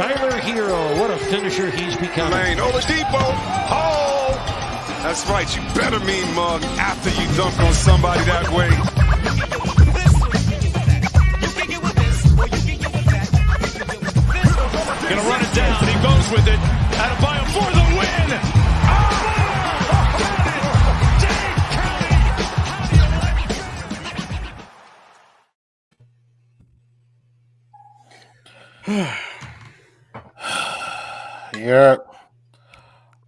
Tyler Hero, what a finisher he's become. Lane, Oladipo, oh! That's right, you better mean mug after you dunk on somebody that way. Gonna run it down, he goes with it. Adebayo for the win! Yeah.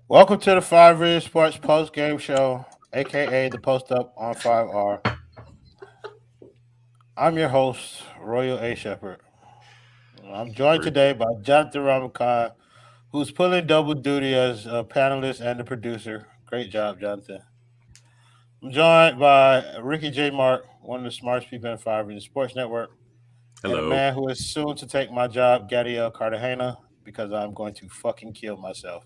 Welcome to the 5 Real Sports Postgame Show, aka the Post Up on 5R. I'm your host, Royal A. Shepherd. I'm joined today by Jonathan Robertson, who's pulling double duty as a panelist and a producer. Great job, Jonathan. I'm joined by Ricky J. Mark, one of the smartest people in 5 Real Sports Network. Hello. And a man who is soon to take my job, Gadiel Cartagena, because I'm going to fucking kill myself.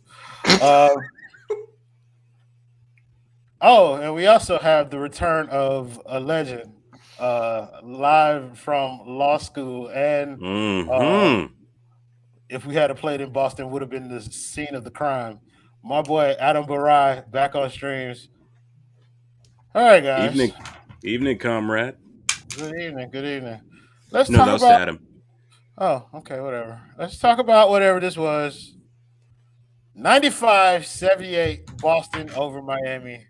And we also have the return of a legend, live from law school. And if we had played in Boston, it would have been the scene of the crime. My boy, Adam Barai, back on streams. All right, guys. Evening, comrade. Good evening. That was Adam. Oh, okay, whatever. Let's talk about whatever this was. 95-78 Boston over Miami.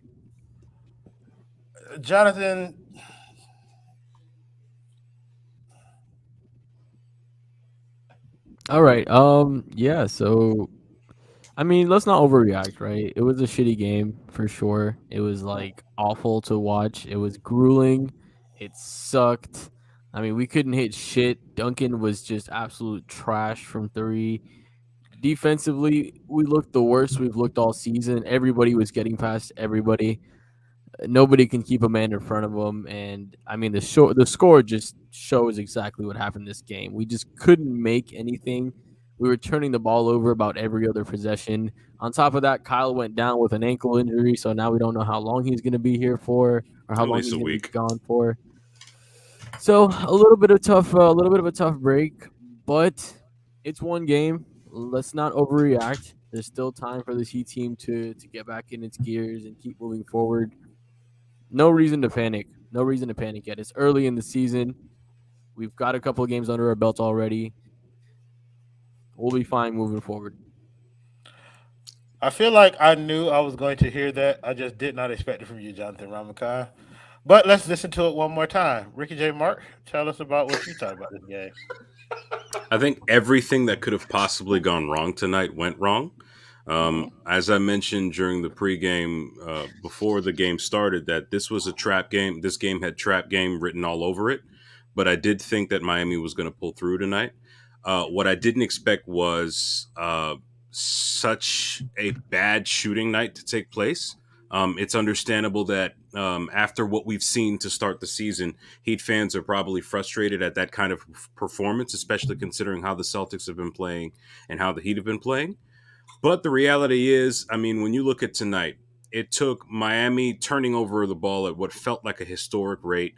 Jonathan. All right. Yeah, so I mean, let's not overreact, right? It was a shitty game for sure. It was like awful to watch. It was grueling. It sucked. I mean, we couldn't hit shit. Duncan was just absolute trash from 3. Defensively, we looked the worst we've looked all season. Everybody was getting past everybody. Nobody can keep a man in front of them. And, I mean, the score just shows exactly what happened this game. We just couldn't make anything. We were turning the ball over about every other possession. On top of that, Kyle went down with an ankle injury, so now we don't know how long he's going to be here for or how long he's going to be gone for. So a little bit of a tough break, but it's one game. Let's not overreact. There's still time for this Heat team to get back in its gears and keep moving forward. No reason to panic. No reason to panic yet. It's early in the season. We've got a couple of games under our belt already. We'll be fine moving forward. I feel like I knew I was going to hear that. I just did not expect it from you, Jonathan Ramakai. But let's listen to it one more time. Ricky J. Mark, tell us about what you thought about this game. I think everything that could have possibly gone wrong tonight went wrong. As I mentioned during the pregame, before the game started, that this was a trap game. This game had trap game written all over it. But I did think that Miami was going to pull through tonight. What I didn't expect was such a bad shooting night to take place. It's understandable that after what we've seen to start the season, Heat fans are probably frustrated at that kind of performance, especially considering how the Celtics have been playing and how the Heat have been playing. But the reality is, I mean, when you look at tonight, it took Miami turning over the ball at what felt like a historic rate,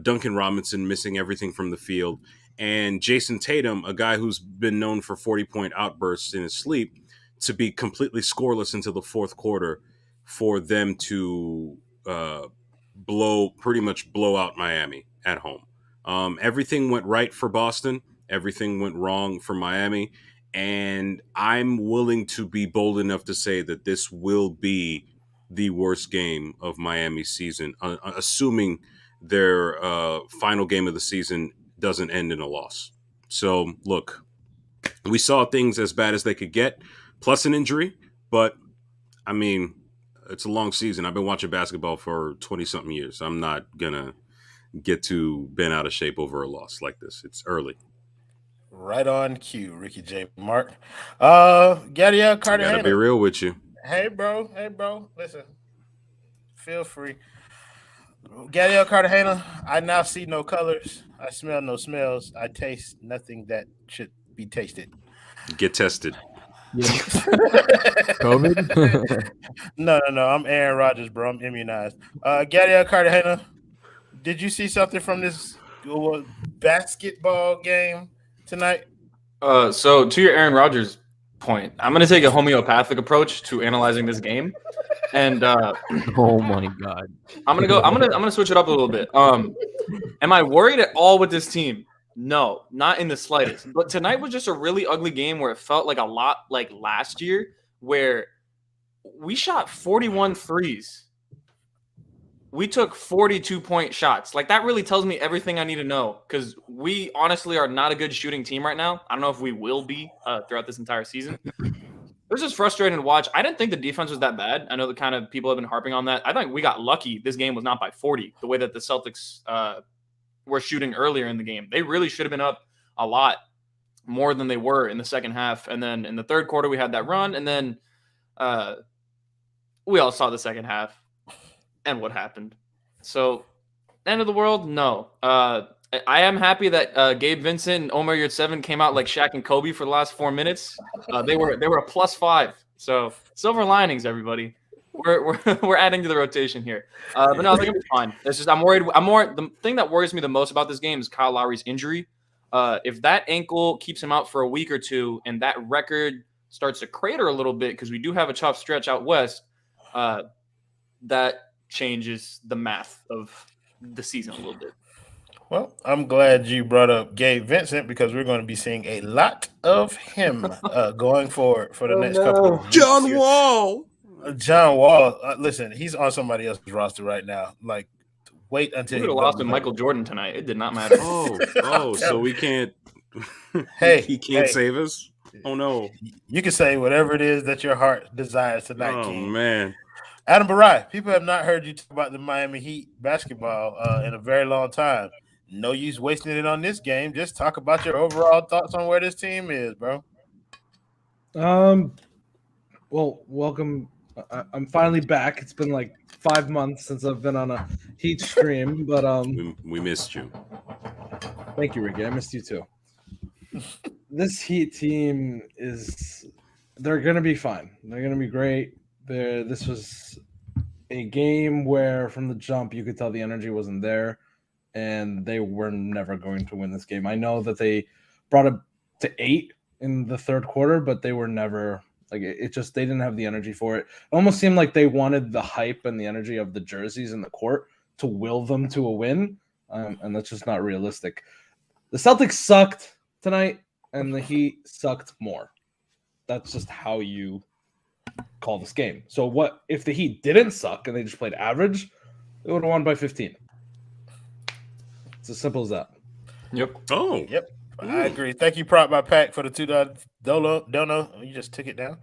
Duncan Robertson missing everything from the field, and Jason Tatum, a guy who's been known for 40-point outbursts in his sleep, to be completely scoreless until the fourth quarter for them to pretty much blow out Miami at home. Everything went right for Boston. Everything went wrong for Miami. And I'm willing to be bold enough to say that this will be the worst game of Miami's season, assuming their final game of the season doesn't end in a loss. So, look, we saw things as bad as they could get, plus an injury. But, I mean, it's a long season. I've been watching basketball for 20-something years. I'm not going to get too bent out of shape over a loss like this. It's early. Right on cue, Ricky J. Mark. Gadiel Cartagena. Gotta be real with you. Hey, bro. Listen, feel free. Gadiel Cartagena, I now see no colors. I smell no smells. I taste nothing that should be tasted. Get tested. Yeah. COVID? No. I'm Aaron Rodgers, bro. I'm immunized. Gadiel Cartagena, did you see something from this basketball game tonight? So to your Aaron Rodgers point, I'm going to take a homeopathic approach to analyzing this game, and Oh my god. I'm gonna switch it up a little bit. Am I worried at all with this team? No, not in the slightest. But tonight was just a really ugly game where it felt like a lot like last year, where we shot 41 threes. We took 42-point shots. Like, that really tells me everything I need to know, because we honestly are not a good shooting team right now. I don't know if we will be throughout this entire season. It was just frustrating to watch. I didn't think the defense was that bad. I know the kind of people have been harping on that. I think we got lucky this game was not by 40, the way that the Celtics were shooting earlier in the game. They really should have been up a lot more than they were in the second half. And then in the third quarter, we had that run. And then we all saw the second half and what happened. So, end of the world? No. I am happy that Gabe Vincent and Omer Yurtseven came out like Shaq and Kobe for the last 4 minutes. They were a +5. So silver linings, everybody. We're adding to the rotation here. But no, I think it's fine. It's just the thing that worries me the most about this game is Kyle Lowry's injury. If that ankle keeps him out for a week or two, and that record starts to crater a little bit because we do have a tough stretch out west, that changes the math of the season a little bit. Well, I'm glad you brought up Gabe Vincent, because we're going to be seeing a lot of him going forward for the next couple of weeks. John Wall. John Wall, listen, he's on somebody else's roster right now. Like, wait until We would have lost to Michael Jordan tonight. It did not matter. So we can't. Hey, he can't save us. Oh no! You can say whatever it is that your heart desires tonight. Oh King. man, Adam Barai, people have not heard you talk about the Miami Heat basketball in a very long time. No use wasting it on this game. Just talk about your overall thoughts on where this team is, bro. Well, welcome. I'm finally back. It's been like 5 months since I've been on a Heat stream, but we missed you. Thank you, Ricky. I missed you too. This Heat team they're going to be fine. They're going to be great. This was a game where from the jump you could tell the energy wasn't there, and they were never going to win this game. I know that they brought it to 8 in the third quarter, but they were never like it just they didn't have the energy for it. It almost seemed like they wanted the hype and the energy of the jerseys in the court to will them to a win, and that's just not realistic. The Celtics sucked tonight, and the Heat sucked more. That's just how you call this game. So what if the Heat didn't suck and they just played average? They would have won by 15. It's as simple as that. Yep. Oh. Yep. I agree. Thank you, Prop by Pack, for the $2. Don't know. You just took it down.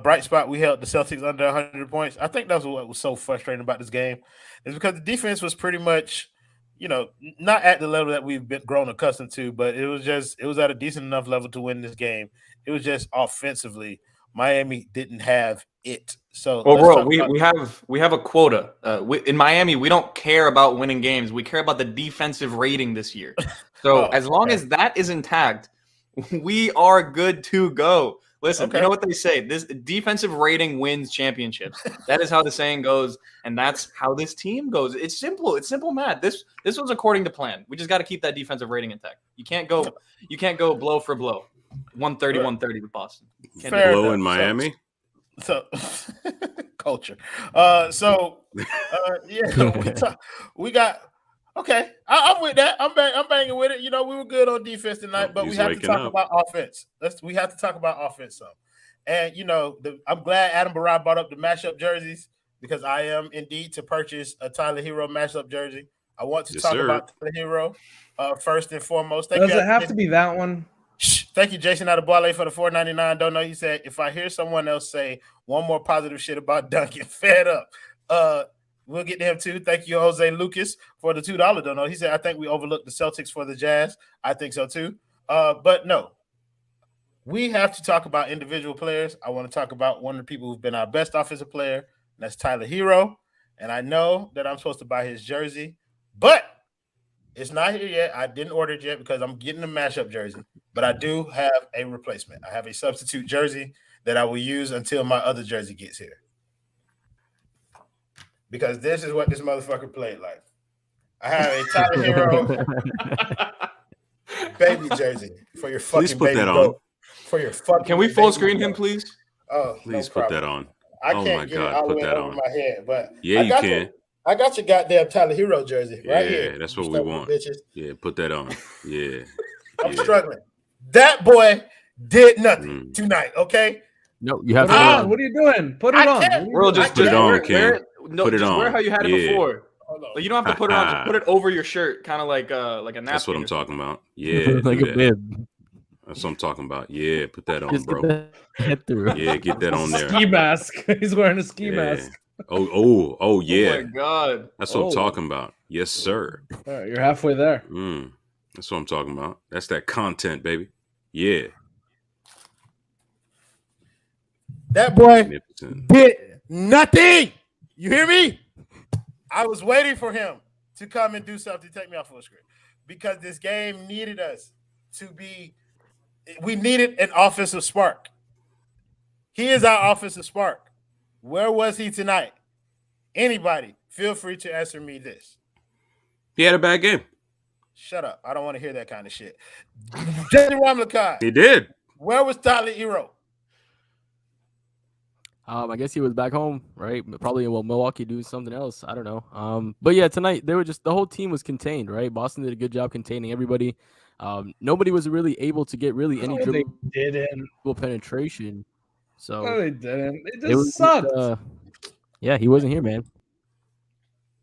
Bright spot, we held the Celtics under 100 points. I think that's what was so frustrating about this game, is because the defense was pretty much, not at the level that we've been grown accustomed to, but it was at a decent enough level to win this game. It was just offensively, Miami didn't have it. So, we have a quota. In Miami, we don't care about winning games. We care about the defensive rating this year. So as long as that is intact, we are good to go. Listen, You know what they say? This defensive rating wins championships. That is how the saying goes, and that's how this team goes. It's simple. It's simple math. This was according to plan. We just got to keep that defensive rating intact. You can't go blow for blow. 130 with Boston. Blow in Miami. So culture. We got. Okay, I'm with that. I'm banging with it. We were good on defense tonight, but we have to talk about offense. We have to talk about offense some. And I'm glad Adam Barai brought up the mashup jerseys, because I am indeed to purchase a Tyler Hero mashup jersey. I want to talk about Tyler Hero first and foremost. Does it have to be that one? Thank you, Jason Adeboale, for the $4.99. Don't know. He said, if I hear someone else say one more positive shit about Duncan, fed up. We'll get to him too. Thank you, Jose Lucas, for the $2. Don't know. He said, I think we overlooked the Celtics for the Jazz. I think so too. But no, we have to talk about individual players. I want to talk about one of the people who's been our best offensive player, and that's Tyler Hero. And I know that I'm supposed to buy his jersey, but it's not here yet. I didn't order it yet because I'm getting a mashup jersey, but I do have a replacement. I have a substitute jersey that I will use until my other jersey gets here. Because this is what this motherfucker played like. I have a Tyler Hero. baby jersey for your fucking Please put baby that on. goat. For your fucking. Can we full screen him, please? Oh, Please no put problem. that on. I Oh can't my get it God, all the put way that over on. my head, but Yeah, you can. I got your goddamn Tyler Hero jersey right here. Yeah, that's you what we stubborn want. Bitches. Yeah, put that on. Yeah. I'm Yeah. struggling. That boy did nothing tonight. Okay. No, you have Put it to. on. What are you doing? Put it I on. can't. What are you World, doing? just Put it on, wear, King. no, Put it just wear on. how you had it Yeah. before. Hold on. Like, you don't have to put it on. Just put it over your shirt, kind of like a napkin. That's what I'm or talking something. about. Yeah, like do a that. bib. That's what I'm talking about. Yeah, put that on, Just bro. get the head through. Yeah, get that on there. Ski mask. He's wearing a ski Yeah. mask. Oh, Oh yeah. my God. That's what I'm Oh. talking about. Yes, sir. All right, you're halfway there. That's what I'm talking about. That's that content, baby. Yeah. That boy Magnificent. did nothing. You hear me? I was waiting for him to come and do something to take me off full screen because this game needed us to be. We needed an offensive spark. He is our offensive spark. Where was he tonight? Anybody, feel free to answer me this. He had a bad game. Shut up. I don't want to hear that kind of shit. Jesse Ramlakai, He did. where was Tyler Hero? I guess he was back home, right? Probably in Milwaukee doing something else. I don't know. But yeah, tonight they were just the whole team was contained, right? Boston did a good job containing everybody. Nobody was really able to get really any No, they dribble didn't. penetration. So No, they didn't. It it was just sucked. yeah, he wasn't here, man.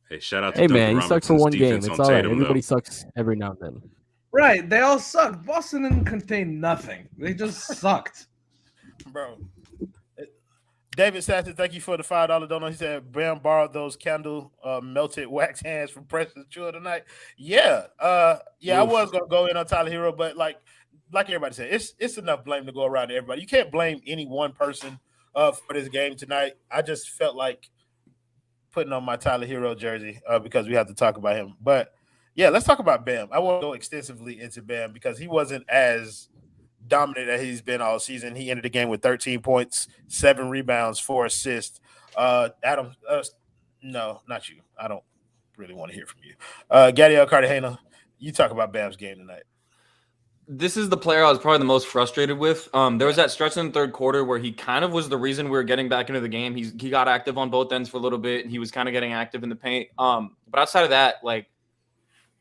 Hey, shout out to Hey Duncan man, he sucked for Robertson's one game. defense It's on all right. Tatum, Everybody though. sucks every now and then. Right. They all sucked. Boston didn't contain nothing. They just sucked. Bro. David Saxton, thank you for the $5 donut. He said Bam borrowed those candle melted wax hands from Preston Chua tonight. Yeah. I was gonna go in on Tyler Hero, but like everybody said, it's enough blame to go around to everybody. You can't blame any one person for this game tonight. I just felt like putting on my Tyler Hero jersey because we have to talk about him. But yeah, let's talk about Bam. I won't go extensively into Bam because he wasn't as dominant as he's been all season. He ended the game with 13 points, 7 rebounds, 4 assists. Adam, no, not you. I don't really want to hear from you. Gadiel Cartagena, you talk about Bam's game tonight. This is the player I was probably the most frustrated with. There was that stretch in the third quarter where he kind of was the reason we were getting back into the game. He got active on both ends for a little bit. He was kind of getting active in the paint. But outside of that, like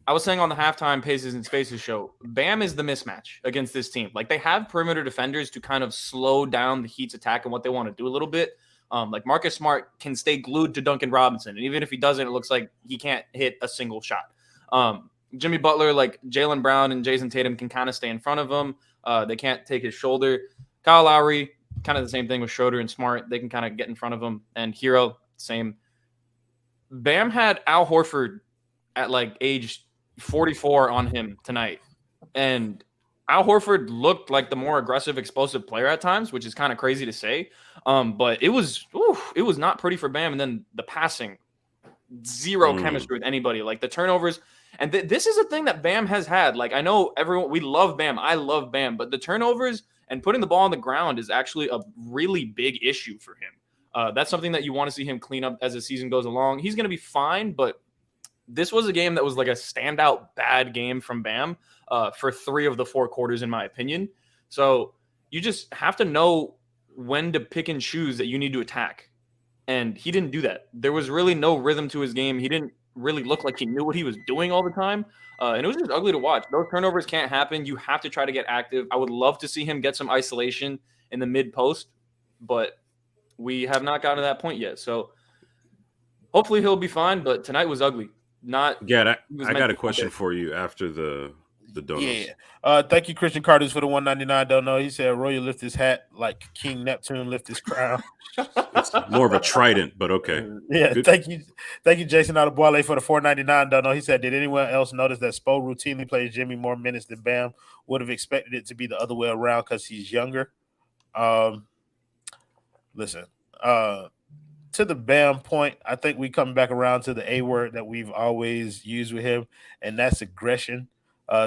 I was saying on the halftime Paces and Spaces show, Bam is the mismatch against this team. Like they have perimeter defenders to kind of slow down the Heat's attack and what they want to do a little bit. Like Marcus Smart can stay glued to Duncan Robinson. And even if he doesn't, it looks like he can't hit a single shot. Jimmy Butler, like Jaylen Brown and Jason Tatum can kind of stay in front of him. They can't take his shoulder. Kyle Lowry, kind of the same thing with Schroeder and Smart. They can kind of get in front of him. And Hero, same. Bam had Al Horford at like age 44 on him tonight. And Al Horford looked like the more aggressive, explosive player at times, which is kind of crazy to say. But it was not pretty for Bam. And then the passing, zero chemistry with anybody. Like the turnovers. And this is a thing that Bam has had. Like I know everyone, we love Bam. I love Bam. But the turnovers and putting the ball on the ground is actually a really big issue for him. That's something that you want to see him clean up as the season goes along. He's going to be fine, but this was a game that was like a standout bad game from Bam for 3 of the 4 quarters, in my opinion. So you just have to know when to pick and choose that you need to attack. And he didn't do that. There was really no rhythm to his game. He didn't really look like he knew what he was doing all the time. And it was just ugly to watch. Those turnovers can't happen. You have to try to get active. I would love to see him get some isolation in the mid post, but we have not gotten to that point yet. So hopefully he'll be fine, but tonight was ugly. I got a question for you after the donuts. Yeah. Thank you, Christian Carter, for the $1.99. Don't know. He said Roy lift his hat like King Neptune lift his crown. It's more of a trident, but okay. Yeah. Good. Thank you, Jason Adeboale, for the $4.99. Don't know. He said, did anyone else notice that Spo routinely plays Jimmy more minutes than Bam? Would have expected it to be the other way around because he's younger. Listen. To the Bam point, I think we come back around to the A word that we've always used with him, and that's aggression.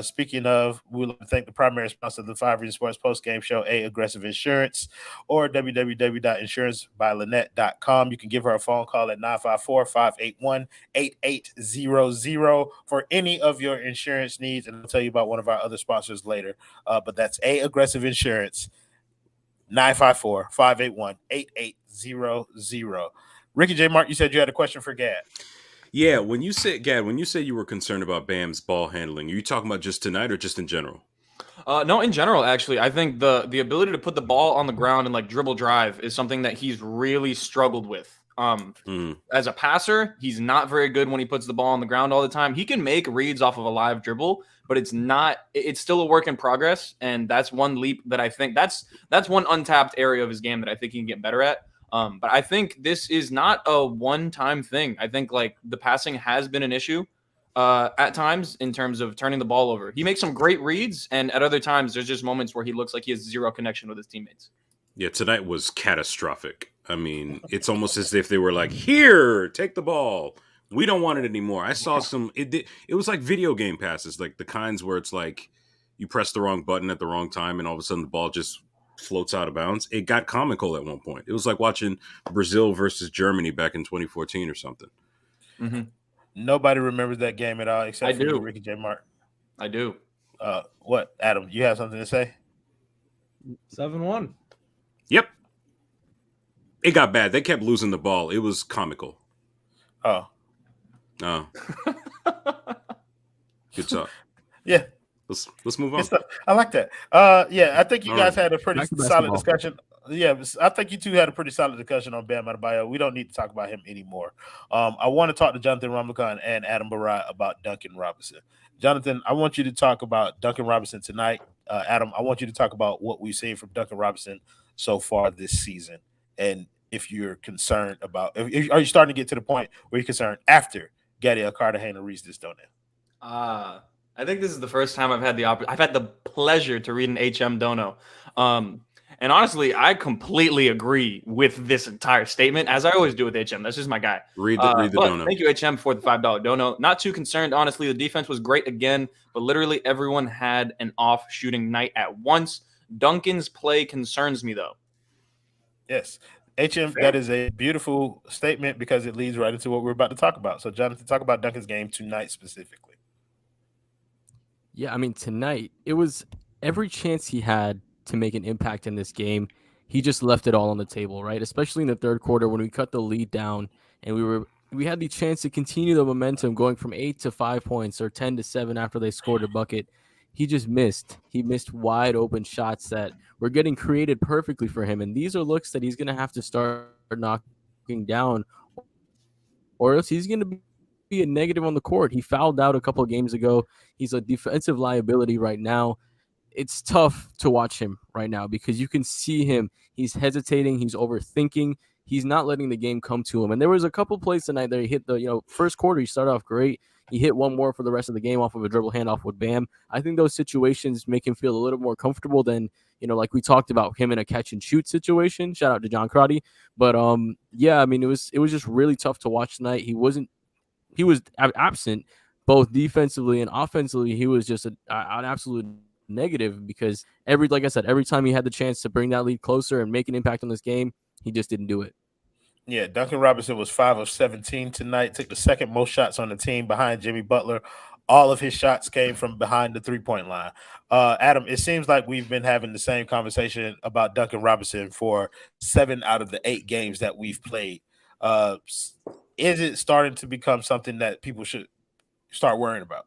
Speaking of, we would like to thank the primary sponsor of the 5 Reasons Sports Postgame Show, A Aggressive Insurance, or www.insurancebylynette.com. You can give her a phone call at 954-581-8800 for any of your insurance needs, and I'll tell you about one of our other sponsors later. But that's A Aggressive Insurance, 954-581-8800. Ricky J. Mark, you said you had a question for Gad. Yeah, when you say you were concerned about Bam's ball handling, are you talking about just tonight or just in general? No, in general, actually, I think the ability to put the ball on the ground and like dribble drive is something that he's really struggled with. As a passer, he's not very good when he puts the ball on the ground all the time. He can make reads off of a live dribble, but it's still a work in progress. And that's one leap that I think that's one untapped area of his game that I think he can get better at. But I think this is not a one-time thing. I think like the passing has been an issue at times in terms of turning the ball over. He makes some great reads, and at other times there's just moments where he looks like he has zero connection with his teammates. Yeah, tonight was catastrophic. I mean, it's almost as if they were like, "Here, take the ball. We don't want it anymore." I saw some. It was like video game passes, like the kinds where it's like you press the wrong button at the wrong time, and all of a sudden the ball just floats out of bounds. It got comical at one point. It was like watching Brazil versus Germany back in 2014 or something. Mm-hmm. Nobody remembers that game at all except for you, Ricky J. Mark. I do. What, Adam? You have something to say? 7-1. Yep. It got bad. They kept losing the ball. It was comical. Oh. Good talk. Yeah. Let's move on. I like that. I think you guys had a pretty solid discussion. Yeah, I think you two had a pretty solid discussion on Bam Adebayo. We don't need to talk about him anymore. I want to talk to Jonathan Ramakan and Adam Barat about Duncan Robertson. Jonathan, I want you to talk about Duncan Robertson tonight. Adam, I want you to talk about what we've seen from Duncan Robertson so far this season, and if you're concerned about, are you starting to get to the point where you're concerned after Gadiel Cartagena reached this donut? I think this is the first time I've had the pleasure to read an HM dono. And honestly, I completely agree with this entire statement, as I always do with HM. That's just my guy. Read the dono. Thank you, HM, for the $5 dono. Not too concerned, honestly. The defense was great again, but literally everyone had an off shooting night at once. Duncan's play concerns me, though. Yes. HM, that is a beautiful statement because it leads right into what we're about to talk about. So, Jonathan, talk about Duncan's game tonight specifically. Yeah, I mean, tonight, it was every chance he had to make an impact in this game. He just left it all on the table, right? Especially in the third quarter when we cut the lead down and we had the chance to continue the momentum going from 8 to 5 points or 10 to 7 after they scored a bucket. He just missed. He missed wide open shots that were getting created perfectly for him. And these are looks that he's going to have to start knocking down, or else he's going to be a negative on the court. He fouled out a couple of games ago. He's a defensive liability right now. It's tough to watch him right now because you can see him. He's hesitating. He's overthinking. He's not letting the game come to him. And there was a couple plays tonight that he hit the, first quarter. He started off great. He hit one more for the rest of the game off of a dribble handoff with Bam. I think those situations make him feel a little more comfortable than, like we talked about him in a catch and shoot situation. Shout out to John Crotty. But yeah, I mean, it was just really tough to watch tonight. He was absent both defensively and offensively. He was just an absolute negative because every time he had the chance to bring that lead closer and make an impact on this game, he just didn't do it. Yeah, Duncan Robertson was 5 of 17 tonight, took the second most shots on the team behind Jimmy Butler. All of his shots came from behind the three-point line. Adam, it seems like we've been having the same conversation about Duncan Robertson for 7 out of the 8 games that we've played. Is it starting to become something that people should start worrying about?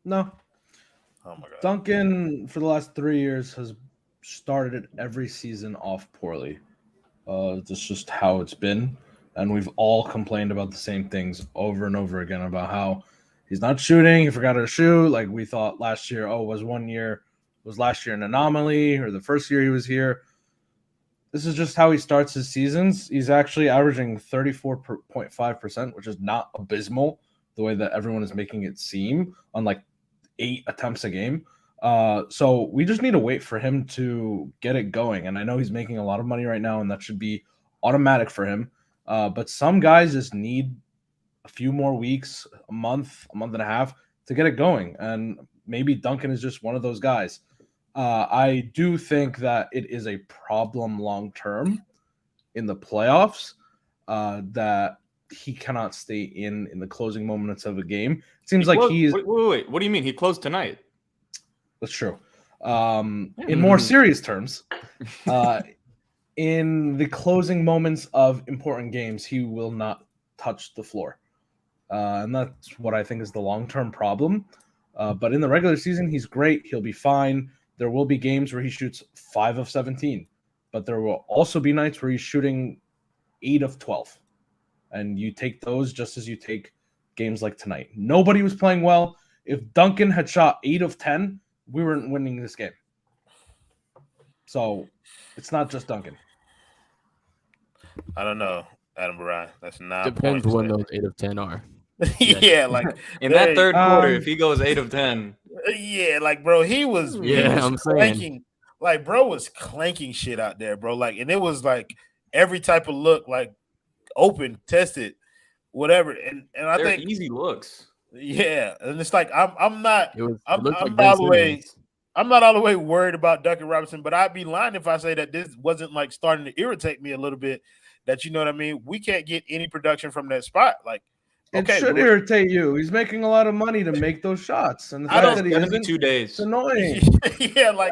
No. Oh my God. Duncan, for the last 3 years, has started every season off poorly. That's just how it's been. And we've all complained about the same things over and over again about how he's not shooting. He forgot how to shoot. Like we thought last year, was last year an anomaly, or the first year he was here. This is just how he starts his seasons. He's actually averaging 34.5%, which is not abysmal the way that everyone is making it seem on like 8 attempts a game. So we just need to wait for him to get it going. And I know he's making a lot of money right now, and that should be automatic for him. But some guys just need a few more weeks, a month and a half to get it going. And maybe Duncan is just one of those guys. I do think that it is a problem long term in the playoffs that he cannot stay in the closing moments of a game. It seems like he's. Wait. What do you mean? He closed tonight. That's true. In more serious terms, in the closing moments of important games, he will not touch the floor. And that's what I think is the long-term problem. But in the regular season, he's great. He'll be fine. There will be games where he shoots 5 of 17, but there will also be nights where he's shooting 8 of 12. And you take those just as you take games like tonight. Nobody was playing well. If Duncan had shot 8 of 10, we weren't winning this game. So it's not just Duncan. I don't know, Adam Bryan. That's 9 Depends points. when those 8 of 10 are. Yeah, like in that third quarter, if he goes 8 of 10. Yeah, like bro, he was I'm clanking. saying. Like, bro was clanking shit out there, bro. Like, and it was like every type of look, like open, tested, whatever. And I They're think easy looks. Yeah, and it's like I'm not I'm not all the way worried about Duncan Robertson, but I'd be lying if I say that this wasn't like starting to irritate me a little bit. That you know what I mean? We can't get any production from that spot. Like, it should irritate you. He's making a lot of money to make those shots, and the fact that he isn't, 2 days. It's annoying. Yeah, like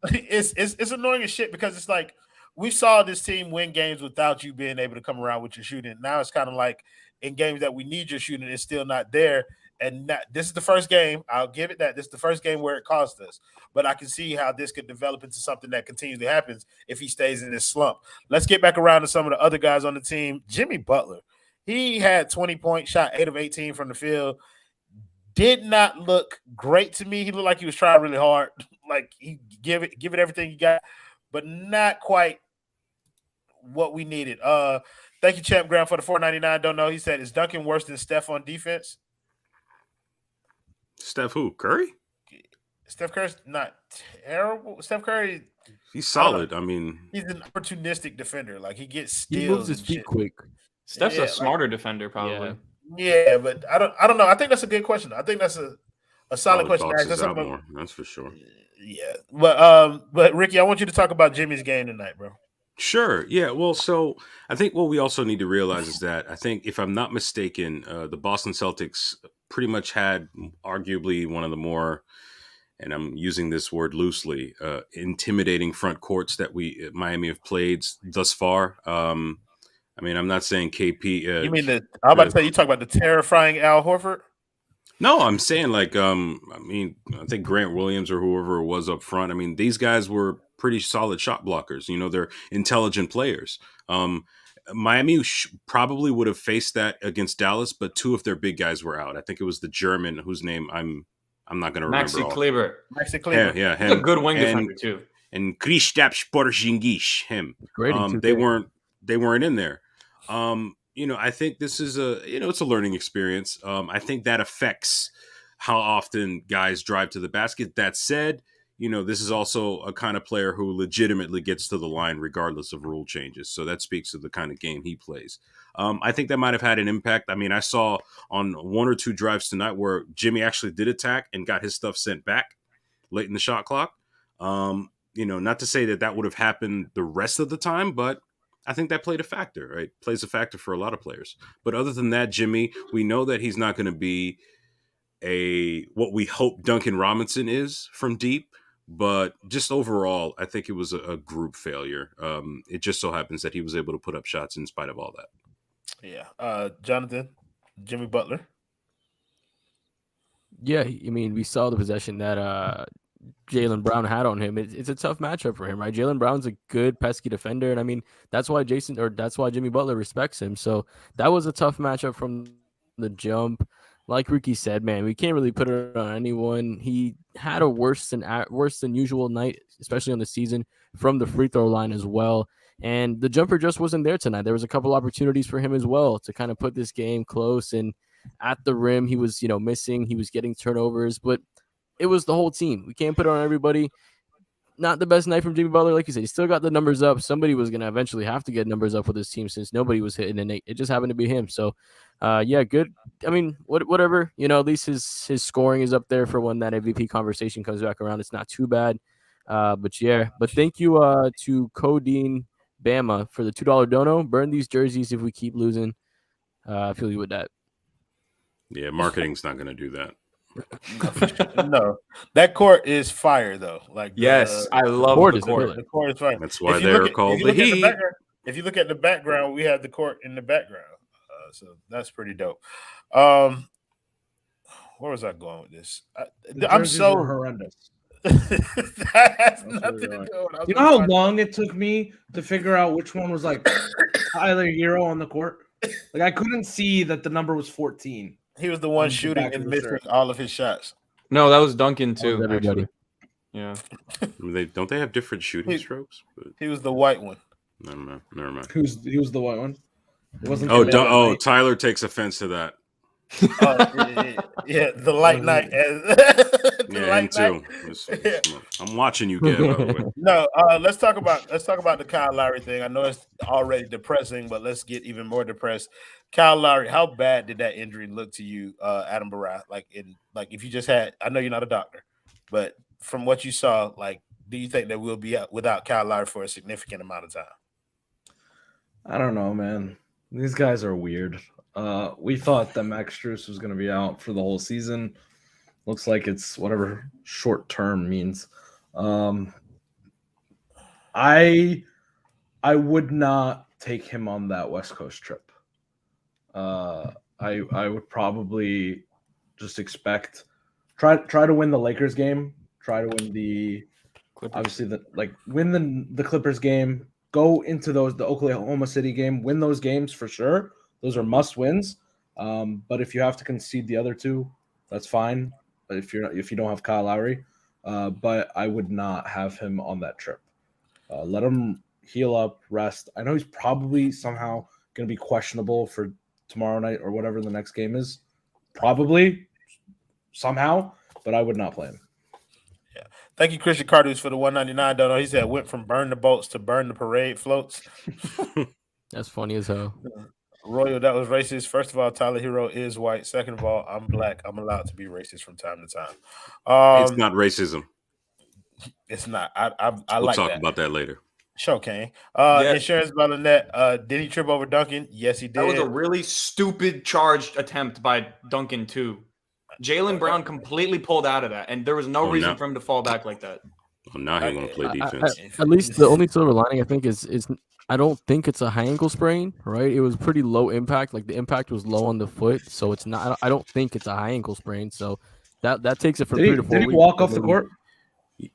it's annoying as shit because it's like we saw this team win games without you being able to come around with your shooting. Now it's kind of like in games that we need your shooting, it's still not there. And this is the first game. I'll give it that. This is the first game where it cost us. But I can see how this could develop into something that continually happens if he stays in this slump. Let's get back around to some of the other guys on the team. Jimmy Butler. He had 20 points, shot 8 of 18 from the field. Did not look great to me. He looked like he was trying really hard. Like he give it everything he got, but not quite what we needed. Thank you, Champ Graham, for the $4.99. Don't know. He said, is Duncan worse than Steph on defense? Steph who? Curry? Steph Curry's not terrible. Steph Curry, he's solid. I mean, he's an opportunistic defender. Like he gets steals. He moves his feet quick. Steph's a smarter defender, probably. Yeah, but I don't know. I think that's a good question. I think that's a solid question. That's for sure. Yeah, but Ricky, I want you to talk about Jimmy's game tonight, bro. Sure. Yeah. Well, so I think what we also need to realize is that I think, if I'm not mistaken, the Boston Celtics pretty much had arguably one of the more, and I'm using this word loosely, intimidating front courts that Miami have played thus far. I mean, I'm not saying KP. You mean I'm about to say you talk about the terrifying Al Horford? No, I'm saying like I think Grant Williams or whoever was up front. I mean, these guys were pretty solid shot blockers. You know, they're intelligent players. Miami probably would have faced that against Dallas, but 2 of their big guys were out. I think it was the German whose name I'm not going to remember. Maxi Kleber. Yeah, him. He's a good wing defender too. And Kristaps Porzingis, him. They weren't in there. I think this is it's a learning experience. I think that affects how often guys drive to the basket. That said, this is also a kind of player who legitimately gets to the line regardless of rule changes. So that speaks to the kind of game he plays. I think that might have had an impact. I mean, I saw on 1 or 2 drives tonight where Jimmy actually did attack and got his stuff sent back late in the shot clock. Not to say that would have happened the rest of the time, but I think that played a factor, right? Plays a factor for a lot of players. But other than that, Jimmy, we know that he's not going to be what we hope Duncan Robinson is from deep. But just overall, I think it was a group failure. It just so happens that he was able to put up shots in spite of all that. Yeah. Jonathan, Jimmy Butler. Yeah, I mean, we saw the possession that Jaylen Brown had on him. It's a tough matchup for him, right? Jaylen Brown's a good pesky defender, and I mean that's why Jimmy Butler respects him. So that was a tough matchup from the jump. Like Ricky said, man, we can't really put it on anyone. He had a worse than usual night, especially on the season, from the free throw line as well. And the jumper just wasn't there tonight. There was a couple opportunities for him as well to kind of put this game close. And at the rim, he was missing. He was getting turnovers, but it was the whole team. We can't put it on everybody. not the best night from Jimmy Butler. Like you said, he still got the numbers up. Somebody was going to eventually have to get numbers up with his team since nobody was hitting, and it just happened to be him. So, yeah, good. I mean, whatever. At least his scoring is up there for when that MVP conversation comes back around. It's not too bad. But thank you to Codeine Bama for the $2 dono. Burn these jerseys if we keep losing. I feel you with that. Yeah, marketing's not going to do that. No, that court is fire though. Like yes, I love the court. The court is fire. That's why they're called the Heat. If you look at the background, we have the court in the background, so that's pretty dope. Where was I going with this? I'm so horrendous. That has nothing to do with. You know how long it took me to figure out which one was like Tyler Hero on the court? Like I couldn't see that the number was 14. He was the one shooting and missing all of his shots. No, that was Duncan too. Everybody. Yeah. Don't they have different shooting strokes? But... He was the white one. Never mind. He was the white one. It wasn't. Tyler takes offense to that. Yeah, the light night. Him too. I'm watching you, Gab, by the way. No, let's talk about the Kyle Lowry thing. I know it's already depressing, but let's get even more depressed. Kyle Lowry, how bad did that injury look to you, Adam Barath? Like if you just had, I know you're not a doctor, but from what you saw, like, do you think that we'll be out without Kyle Lowry for a significant amount of time? I don't know, man. These guys are weird. We thought that Max Strus was going to be out for the whole season. Looks like it's whatever short term means. I would not take him on that West Coast trip. I would probably just expect try to win the Lakers game. Try to win the Clippers. Obviously win the Clippers game. Go into the Oklahoma City game. Win those games for sure. Those are must wins. But if you have to concede the other two, that's fine. But if you don't have Kyle Lowry, but I would not have him on that trip. Let him heal up, rest. I know he's probably somehow going to be questionable for tomorrow night or whatever the next game is. Probably somehow, but I would not play him. Yeah. Thank you, Christian Carduce, for the $199 donor. He said went from burn the boats to burn the parade floats. That's funny as hell. Royal, that was racist. First of all, Tyler Hero is white. Second of all, I'm black. I'm allowed to be racist from time to time. It's not racism. It's not. I we'll like talk that. about that later. Sure, Kane. Insurance Bellnet. Did he trip over Duncan? Yes, he did. That was a really stupid charged attempt by Duncan too. Jaylen Brown completely pulled out of that, and there was no reason for him to fall back like that. Well, now he's going to play defense. At least the only silver lining I think is I don't think it's a high ankle sprain, right? It was pretty low impact. Like the impact was low on the foot, so it's not. I don't think it's a high ankle sprain. So that takes it from 3 to 4 weeks. Did he walk off the court?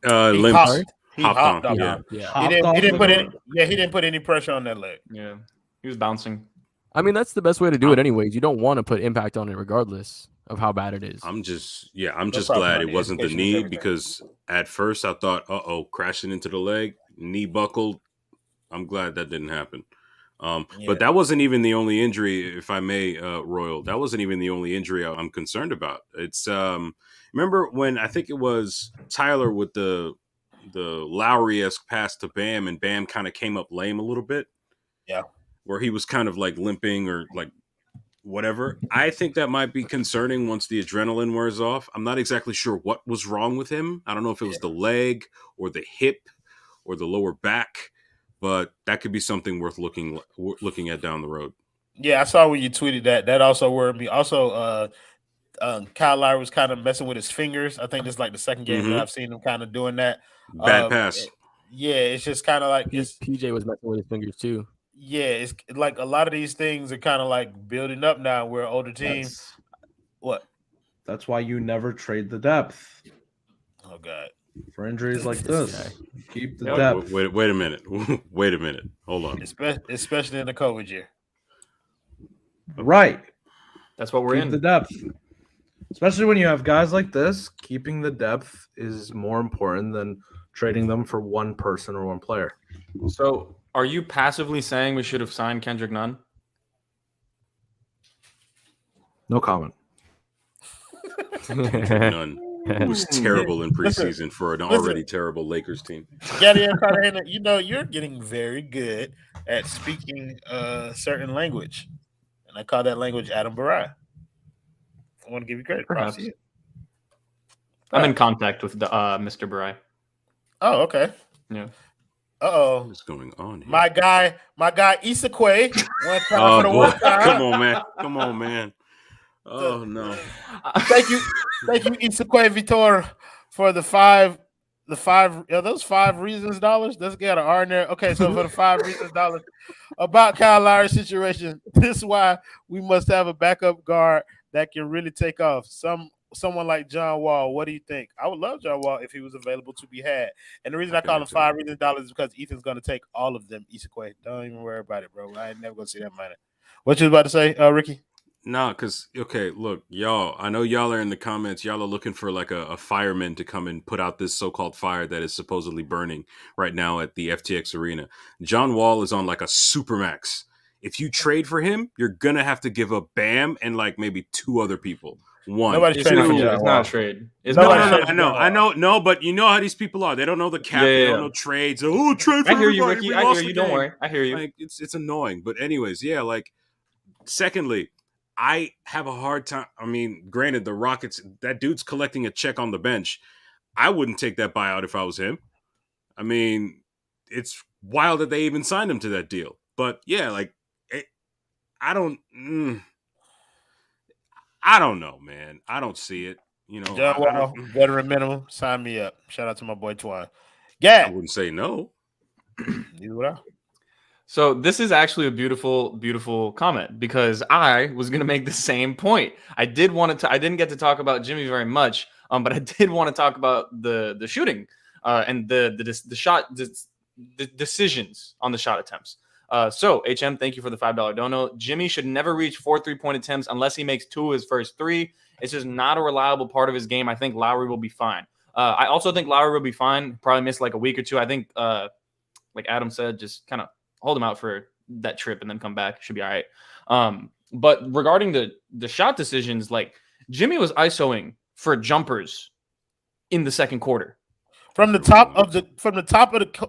Limps. He hopped off. Yeah. He didn't put any pressure on that leg. Yeah, he was bouncing. I mean, that's the best way to do it anyways. You don't want to put impact on it regardless of how bad it is. I'm just glad it wasn't the knee, because at first I thought, crashing into the leg, knee buckled. I'm glad that didn't happen. But that wasn't even the only injury, if I may, Royal. That wasn't even the only injury I'm concerned about. It's remember when I think it was Tyler with the Lowry-esque pass to Bam, and Bam kind of came up lame a little bit. Yeah. Where he was kind of like limping or like whatever. I think that might be concerning once the adrenaline wears off. I'm not exactly sure what was wrong with him. I don't know if it was the leg or the hip or the lower back, but that could be something worth looking at down the road. Yeah, I saw when you tweeted that. That also worried me. Also, Kyle Lowry was kind of messing with his fingers. I think this is like the second game that I've seen him kind of doing that. Bad pass. It's just kind of like PJ was messing with his fingers too. Yeah, it's like a lot of these things are kind of like building up now. We're older teams. What? That's why you never trade the depth. Oh God. For injuries like this, keep the depth. Wait a minute. Wait a minute. Hold on. Especially in the COVID year. Right. That's what we're keep in. The depth. Especially when you have guys like this, keeping the depth is more important than trading them for one person or one player. So, are you passively saying we should have signed Kendrick Nunn? No comment. None. It was terrible in preseason for an already terrible Lakers team. Gadiel Cartagena, you're getting very good at speaking a certain language. And I call that language Adam Barai. I want to give you credit. Perhaps. Props to you. I'm in contact with Mr. Barai. Oh, okay. Yeah. Uh-oh. What's going on here? My guy Isakwe. Come on, man. Oh no. Thank you, Isakwe Vitor, for the five. Those 5 reasons dollars. Let's get an R in there. Okay, so for the 5 reasons dollars about Kyle Lowry's situation, this is why we must have a backup guard that can really take off. Someone like John Wall. What do you think? I would love John Wall if he was available to be had. And the reason I call him 5 reasons dollars is because Ethan's going to take all of them. Isakwe, don't even worry about it, bro. I ain't never going to see that money. What you was about to say, Ricky? No, because, okay, look, y'all, I know y'all are in the comments. Y'all are looking for like a fireman to come and put out this so-called fire that is supposedly burning right now at the FTX Arena. John Wall is on like a supermax. If you trade for him, you're going to have to give up Bam and like maybe 2 other people. One. Nobody's trading for John Wall. It's not a trade. I know, but you know how these people are. They don't know the cap. They don't know trades. Oh, trade for I hear you, everybody. Ricky. I hear you. Don't worry. I hear you. Like, it's annoying. But anyways, yeah, like, secondly, I have a hard time. I mean, granted, the Rockets, that dude's collecting a check on the bench. I wouldn't take that buyout if I was him. I mean, it's wild that they even signed him to that deal. But yeah, like, I don't know, man. I don't see it. You know, John Wall, veteran minimum. Sign me up. Shout out to my boy Twan. Yeah, I wouldn't say no. Neither would I. So this is actually a beautiful, beautiful comment because I was going to make the same point. I didn't get to talk about Jimmy very much, but I did want to talk about the shooting and the shot, the decisions on the shot attempts. So HM, thank you for the $5 dono. Jimmy should never reach 4 3-point attempts unless he makes 2 of his first 3. It's just not a reliable part of his game. I think Lowry will be fine. I also think Lowry will be fine. Probably miss like a week or 2. I think, like Adam said, just kind of hold him out for that trip and then come back. Should be all right. But regarding the shot decisions, like Jimmy was ISOing for jumpers in the second quarter. From the top of the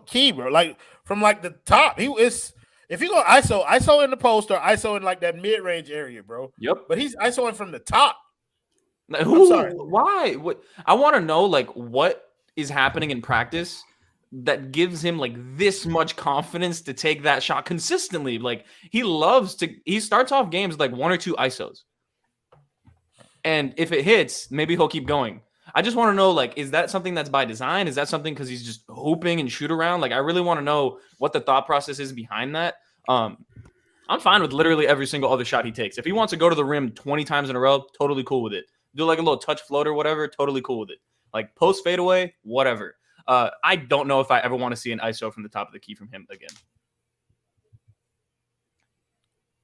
key, bro. Like from like the top. He is, if you go ISO in the post or ISO in like that mid-range area, bro. Yep. But he's ISOing from the top. I'm sorry. Why? What I want to know, like, what is happening in practice that gives him like this much confidence to take that shot consistently. Like he starts off games with like 1 or 2 ISOs. And if it hits, maybe he'll keep going. I just want to know, like, is that something that's by design? Is that something because he's just hooping and shoot around? Like, I really want to know what the thought process is behind that. I'm fine with literally every single other shot he takes. If he wants to go to the rim 20 times in a row, totally cool with it. Do like a little touch float or whatever, totally cool with it. Like post fadeaway, whatever. I don't know if I ever want to see an ISO from the top of the key from him again.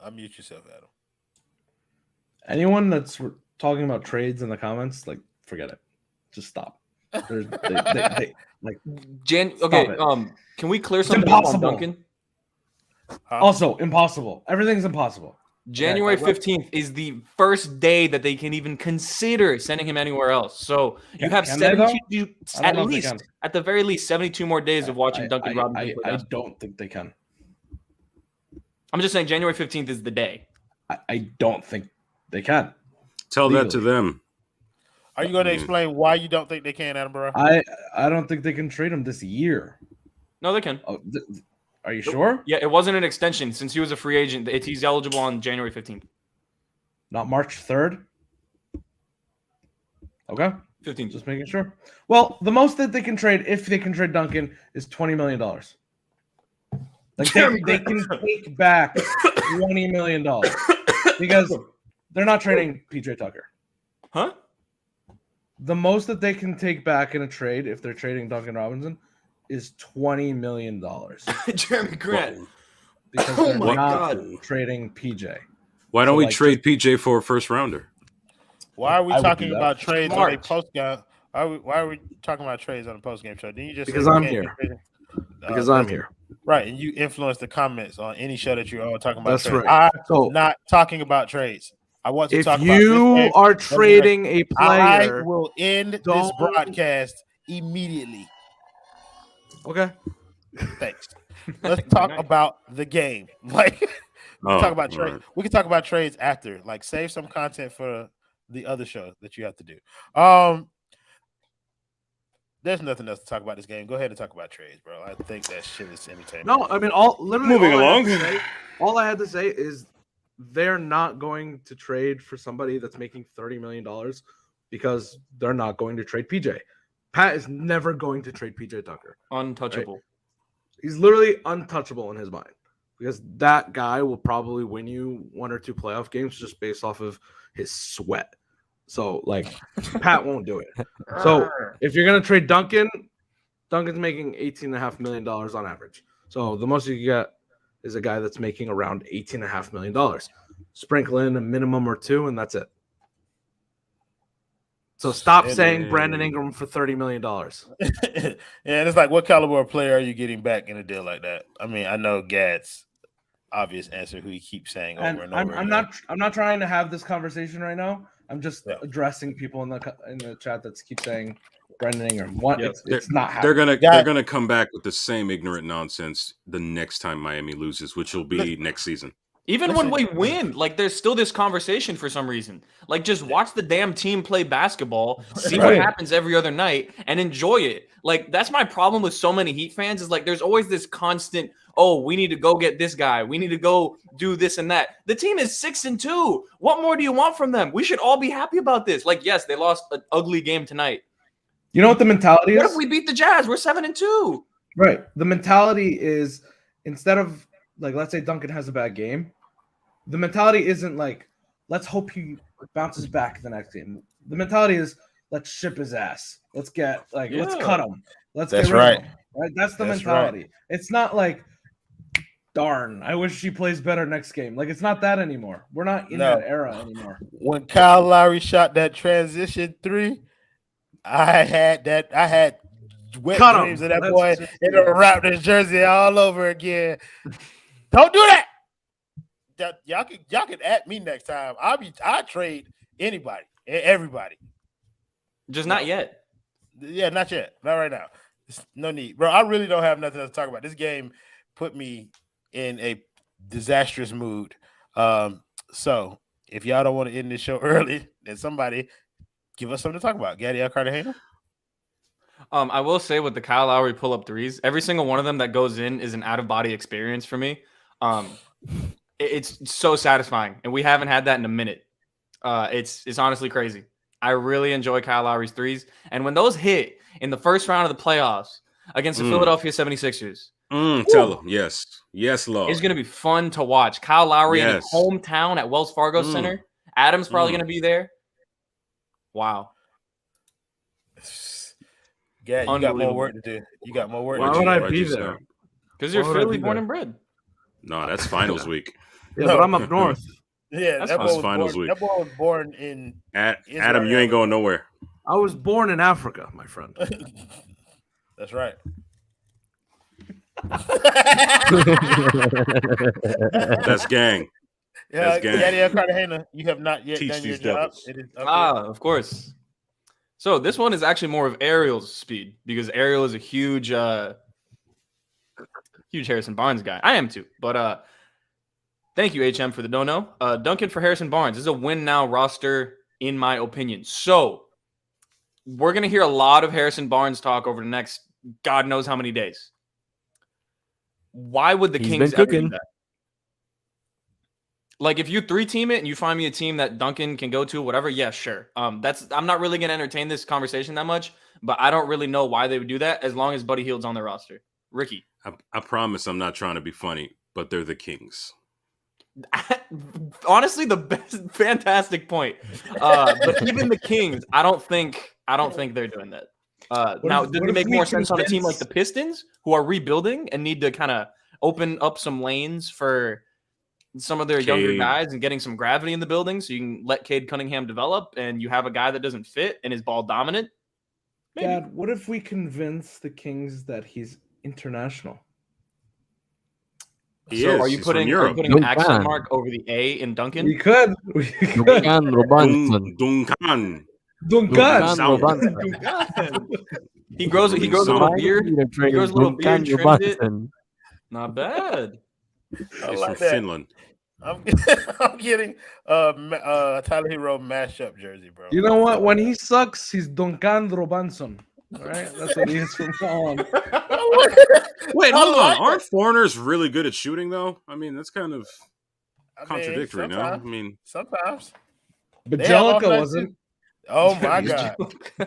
Unmute yourself, Adam. Anyone that's talking about trades in the comments, like, forget it. Just stop. They Okay, can we clear something up on Duncan? Also, impossible. Everything's impossible. January 15th is the first day that they can even consider sending him anywhere else. So you have 72, at the very least, 72 more days of watching Duncan Robinson. I don't think they can. I'm just saying January 15th is the day. I don't think they can. Tell that to them. Are you going to explain why you don't think they can, Adam Burrow? I don't think they can trade him this year. No, they can. Oh, are you sure? Yeah, it wasn't an extension since he was a free agent. He's eligible on January 15th. Not March 3rd? Okay. 15th. Just making sure. Well, the most that they can trade, if they can trade Duncan, is $20 million. Like they can take back $20 million because they're not trading PJ Tucker. Huh? The most that they can take back in a trade, if they're trading Duncan Robinson, is $20 million. Jeremy Grant. Because they're not trading PJ. Why don't we trade PJ for a first rounder? Why are we talking about trades on a postgame? Why are we talking about trades on a postgame show? Didn't you just because I'm here? Because I'm here. Right, and you influence the comments on any show that you're on talking about. That's trades. right. I'm not talking about trades. I want to If talk about this you game. are trading a I player, will end this don't- broadcast immediately. okay. Thanks. Let's talk about the game. Like we can talk about trades. right. We can talk about trades after. Like save some content for the other show that you have to do. There's nothing else to talk about this game. Go ahead and talk about trades, bro. I think that shit is entertaining. No, I mean Moving along. All I had to say is they're not going to trade for somebody that's making $30 million because they're not going to trade PJ. Pat is never going to trade PJ Tucker. Untouchable. Right? He's literally untouchable in his mind because that guy will probably win you 1 or 2 playoff games just based off of his sweat. So, like, Pat won't do it. So, if you're going to trade Duncan, Duncan's making $18.5 million on average. So, the most you can get is a guy that's making around $18.5 million. Sprinkle in a minimum or 2, and that's it. So, stop saying Brandon Ingram for $30 million. Yeah, and it's like, what caliber of player are you getting back in a deal like that? I mean, I know Gad's obvious answer, who he keeps saying over and over. I'm not trying to have this conversation right now. I'm just addressing people in the chat that keep saying Brandon Ingram. What? It's not happening. They're gonna come back with the same ignorant nonsense the next time Miami loses, which will be next season. Even when we win, like there's still this conversation for some reason. Like just watch the damn team play basketball, see what happens every other night, and enjoy it. Like that's my problem with so many Heat fans is like there's always this constant, oh, we need to go get this guy. We need to go do this and that. The team is 6-2. What more do you want from them? We should all be happy about this. Like, yes, they lost an ugly game tonight. You know what the mentality is? What if we beat the Jazz? We're 7-2. Right. The mentality is instead of like, let's say Duncan has a bad game. The mentality isn't like, let's hope he bounces back the next game. The mentality is, let's ship his ass. Let's get let's cut him. Let's get rid of him. Right? That's the mentality. Right. It's not like, darn, I wish she plays better next game. Like it's not that anymore. We're not in that era anymore. When Kyle Lowry shot that transition 3, I had wet dreams of that boy in a Raptors jersey all over again. Don't do that. Y'all can at me next time. I trade anybody, everybody. Just not yet. Yeah, not yet. Not right now. No need, bro. I really don't have nothing else to talk about. This game put me in a disastrous mood. So if y'all don't want to end this show early, then somebody give us something to talk about. Gadiel Cartagena. I will say with the Kyle Lowry pull-up threes, every single one of them that goes in is an out-of-body experience for me. It's so satisfying, and we haven't had that in a minute. It's honestly crazy. I really enjoy Kyle Lowry's threes, and when those hit in the first round of the playoffs against the Philadelphia 76ers, tell them, yes, Lord. It's going to be fun to watch. Kyle Lowry in his hometown at Wells Fargo Center. Adam's probably going to be there. Wow. Yeah, you got more work to do. You got more work to do. Why would I be there? Because you're Philly born and bred. No, that's finals week. Yeah, but I'm up north. Yeah, that's finals week. That boy was born in Adam, you ain't going nowhere. I was born in Africa, my friend. That's right. That's gang. Yeah, Gadiel Cartagena, you have not yet done your job. It is of course. So this one is actually more of Ariel's speed because Ariel is a huge Harrison Barnes guy. I am too, but thank you, HM, for the no-no. Duncan for Harrison Barnes. This is a win now roster, in my opinion. So we're going to hear a lot of Harrison Barnes talk over the next God knows how many days. Why would the Kings ever do that? Like, if you 3-team it and you find me a team that Duncan can go to, whatever, yeah, sure. I'm not really going to entertain this conversation that much, but I don't really know why they would do that as long as Buddy Hield's on their roster. Ricky. I promise I'm not trying to be funny, but they're the Kings. Honestly, the best, fantastic point. But even the Kings, I don't think they're doing that. Now, does it make more sense on a team like the Pistons, who are rebuilding and need to kind of open up some lanes for some of their younger guys and getting some gravity in the building so you can let Cade Cunningham develop and you have a guy that doesn't fit and is ball dominant? Maybe. Dad, what if we convince the Kings that he's international? He So is. are you He's from putting Europe. an accent mark over the A in Duncan? We could. We could. Duncan Robertson. Duncan. Duncan. Sound. Robertson. He grows a little beard. He grows a little beard, trims it. Not bad. He's from that. Finland. I'm getting Tyler Hero mashup jersey, bro. You know what? When he sucks, he's Duncan Robertson. All right, that's what he is from now on. Wait, hold on. Aren't foreigners really good at shooting, though? I mean, that's kind of contradictory, no? I mean, sometimes. But Jellica wasn't. Oh my God,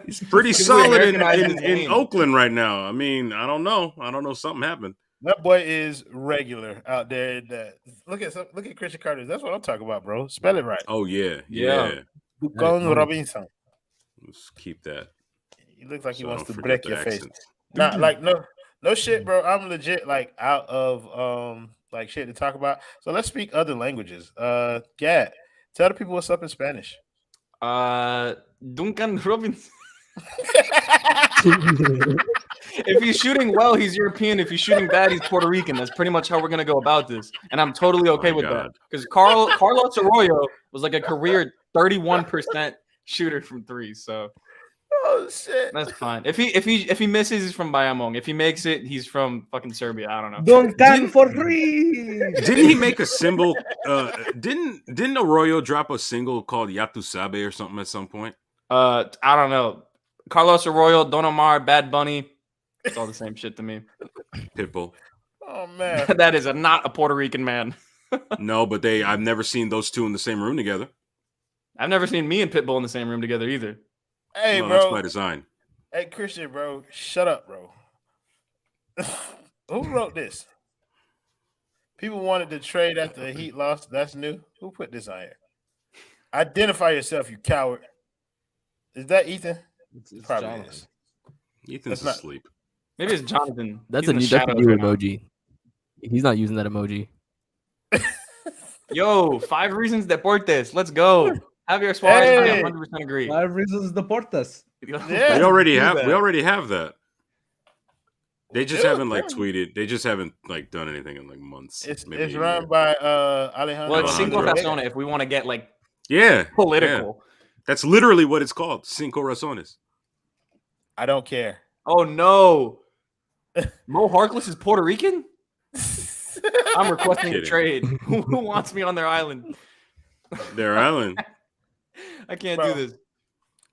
he's pretty solid in Oakland right now. I mean, I don't know. Something happened. That boy is regular out there. Look at Christian Carter. That's what I'm talking about, bro. Spell it right. Oh yeah. Duncan Robinson. Let's keep that. He looks like he wants to break your face. Nah, like no shit, bro. I'm legit like out of like shit to talk about. So let's speak other languages. Gad, tell the people what's up in Spanish. Duncan Robertson. If he's shooting well, he's European. If he's shooting bad, he's Puerto Rican. That's pretty much how we're gonna go about this, and I'm totally okay with that. Because Carlos Arroyo was like a career 31% shooter from three. So, oh shit, that's fine. If he misses, he's from Bayamon. If he makes it, he's from fucking Serbia. I don't know. Duncan for free. Didn't he make a symbol? Didn't Arroyo drop a single called Yatu Sabe or something at some point? I don't know. Carlos Arroyo, Don Omar, Bad Bunny. It's all the same shit to me. Pitbull. Oh man, that is not a Puerto Rican man. No, but I've never seen those two in the same room together. I've never seen me and Pitbull in the same room together either. Hey, bro. That's by design. Hey, Christian, bro. Shut up, bro. Who wrote this? People wanted to trade after the Heat lost. That's new. Who put this on here? Identify yourself, you coward. Is that Ethan? It's probably Jonathan. is. Ethan's asleep. Maybe it's Jonathan. That's a new emoji. He's not using that emoji. Yo, 5 reasons deportes. Let's go. Javier Suarez, Hey. I 100% agree. 5 reasons deportes. Yeah, We already do have. that. We already have that. They just Yeah, haven't like yeah. tweeted. They just haven't like done anything in like months. It's maybe a run year. by Alejandro. Well, it's Cinco Alejandro. Razones if we want to get like Yeah, political. yeah. That's literally what it's called. Cinco Razones. I don't care. Oh no. Mo Harkless is Puerto Rican? I'm requesting a Kidding. trade. Who wants me on their island? Their island. I can't Bro. do this.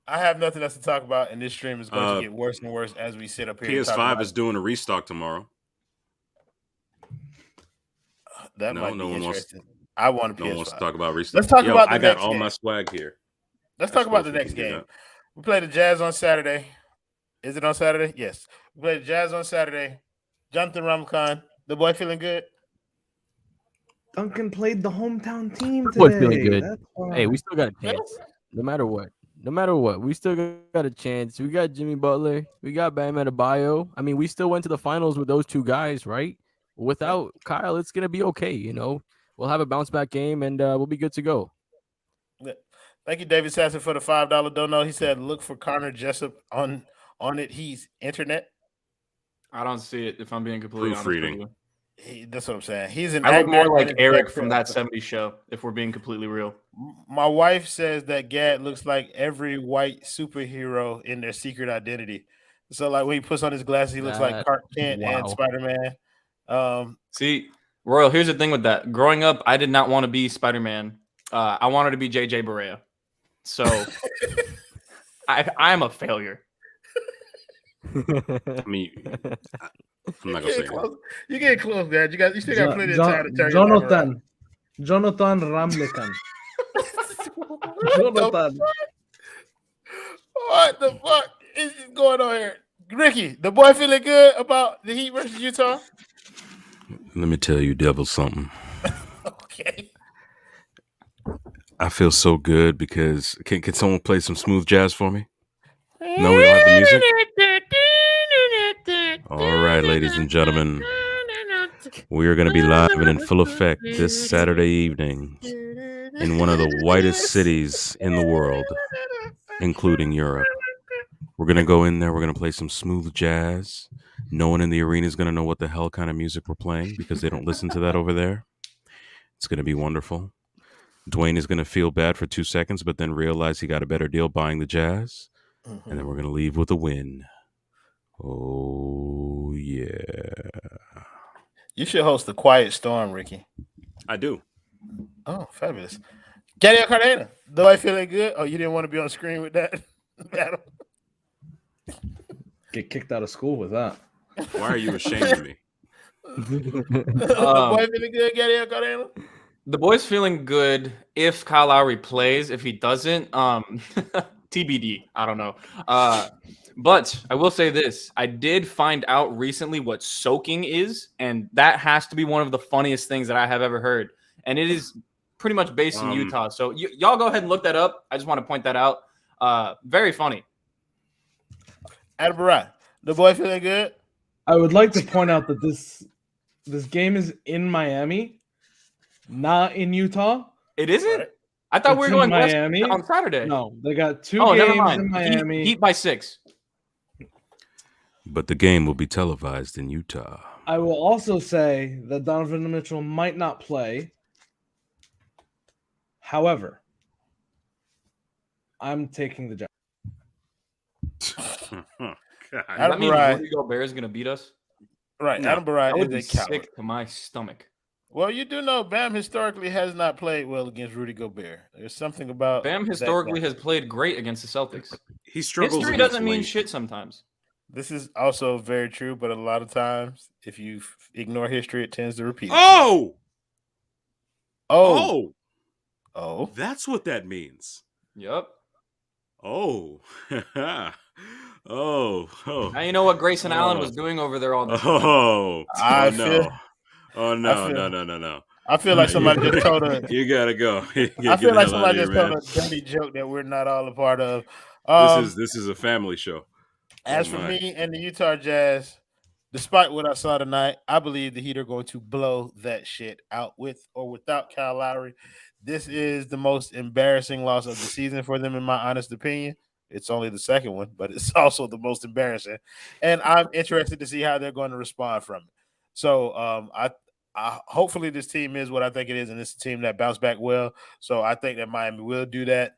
I have nothing else to talk about, and this stream is going to get worse and worse as we sit up here. and talk PS5 about is doing a restock tomorrow. that. No, Might no be one wants. interesting. I want a No one wants to PS5. talk about restock. Let's talk about the I got next all game. my swag here. Let's talk about the suppose we next can do game. that. We play the Jazz on Saturday. Is it on Saturday? Yes. We play the Jazz on Saturday. Jonathan Ramkhan, the boy feeling good? Duncan played the hometown team today. Boy's feeling good. That's why. Hey, we still got a chance. No matter what, we still got a chance. We got Jimmy Butler. We got Bam Adebayo. I mean, we still went to the finals with those two guys, right? Without Kyle, it's gonna be okay. You know, we'll have a bounce back game and we'll be good to go. Thank you, David Sasson, for the $5 dono. He said, look for Connor Jessup on it. He's internet. I don't see it if I'm being completely honest with Proofreading. you. That's what I'm saying. He's an I look more actor like and Eric an from actor. that 70s show, if we're being completely real. My wife says that Gad looks like every white superhero in their secret identity. So, like when he puts on his glasses, he looks like That- Clark Kent and wow. Spider-Man. See, Royal, here's the thing with that. Growing up, I did not want to be Spider-Man. I wanted to be JJ Barea. So I am a failure. I mean, I'm not gonna say it. You get close, man. You still got plenty of time to turn your life around. Jonathan Ramlekan. Jonathan. What the fuck is going on here? Ricky, the boy feeling good about the Heat versus Utah? Let me tell you, devil, something. Okay. I feel so good because can someone play some smooth jazz for me? No, we don't have the music. All right, ladies and gentlemen, we are going to be live and in full effect this Saturday evening in one of the whitest cities in the world, including Europe. We're going to go in there. We're going to play some smooth jazz. No one in the arena is going to know what the hell kind of music we're playing because they don't listen to that over there. It's going to be wonderful. Dwayne is going to feel bad for 2 seconds, but then realize he got a better deal buying the Jazz. And then we're going to leave with a win. Oh, yeah. You should host the Quiet Storm, Ricky. I do. Oh, fabulous. Gadiel Cartagena, do I feeling good? Oh, you didn't want to be on screen with that? Adam? Get kicked out of school with that. Why are you ashamed of me? Boy feeling good, Gadiel Cartagena? The boy's feeling good if Kyle Lowry plays. If he doesn't, TBD. I don't know. But I will say this. I did find out recently what soaking is, and that has to be one of the funniest things that I have ever heard. And it is pretty much based in Utah. So y'all go ahead and look that up. I just want to point that out. Very funny. Adam Barat, the boy feeling good? I would like to point out that this game is in Miami, not in Utah. It isn't? Right. I thought we were going Miami on Saturday. No, they got two games in Miami. Heat by 6. But the game will be televised in Utah. I will also say that Donovan Mitchell might not play. However, I'm taking the Jazz. That means Rudy Gobert is going to beat us? Right. Adam Barat is a coward. Sick to my stomach. Well, you do know Bam historically has not played well against Rudy Gobert. There's something about Bam historically has played great against the Celtics. He struggles. History doesn't mean shit sometimes. This is also very true, but a lot of times, if you ignore history, it tends to repeat. Oh! That's what that means. Yep. Oh. Oh. Now you know what Grayson Allen was doing over there all the time. No. I feel like somebody just told her. You gotta go. I feel like somebody just told a dirty joke that we're not all a part of. This is a family show. As for me and the Utah Jazz, despite what I saw tonight, I believe the Heat are going to blow that shit out with or without Kyle Lowry. This is the most embarrassing loss of the season for them, in my honest opinion. It's only the second one, but it's also the most embarrassing. And I'm interested to see how they're going to respond from it. So I hopefully this team is what I think it is, and it's a team that bounced back well. So I think that Miami will do that.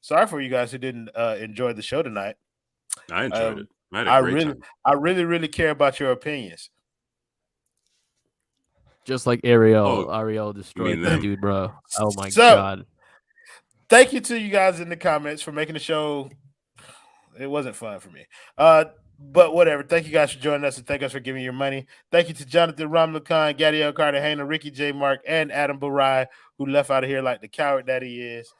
Sorry for you guys who didn't enjoy the show tonight. I enjoyed it. I really care about your opinions. Just like Ariel destroyed that dude, bro. Oh my god. Thank you to you guys in the comments for making the show. It wasn't fun for me. But whatever. Thank you guys for joining us and thank us for giving your money. Thank you to Jonathan Ramlakan, Gadiel Cartagena, Ricky J. Mark, and Adam Barai, who left out of here like the coward that he is.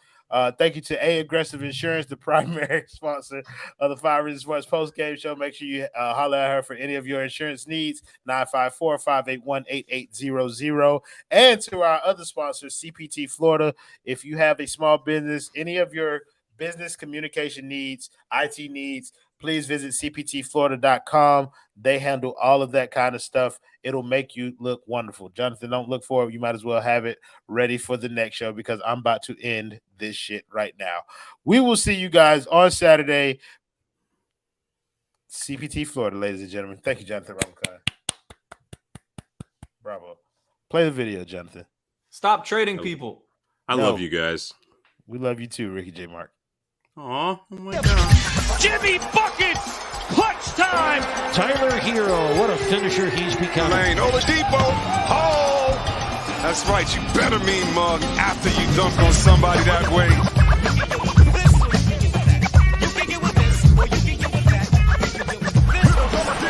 Thank you to Aggressive Insurance, the primary sponsor of the 5 Reasons Sports Postgame Show. Make sure you holler at her for any of your insurance needs, 954-581-8800. And to our other sponsors, CPT Florida. If you have a small business, any of your business communication needs, IT needs, please visit cptflorida.com. They handle all of that kind of stuff. It'll make you look wonderful. Jonathan, don't look for it. You might as well have it ready for the next show because I'm about to end this shit right now. We will see you guys on Saturday. CPT Florida, ladies and gentlemen. Thank you, Jonathan Ramlakan. Bravo. Play the video, Jonathan. Stop trading people. I love you guys. We love you too, Ricky J. Mark. Aw, oh my God. Jimmy Buckets! Clutch time! Tyler Hero, what a finisher he's becoming. Lane, Oladipo, oh! That's right, you better mean mug after you dunk on somebody that way.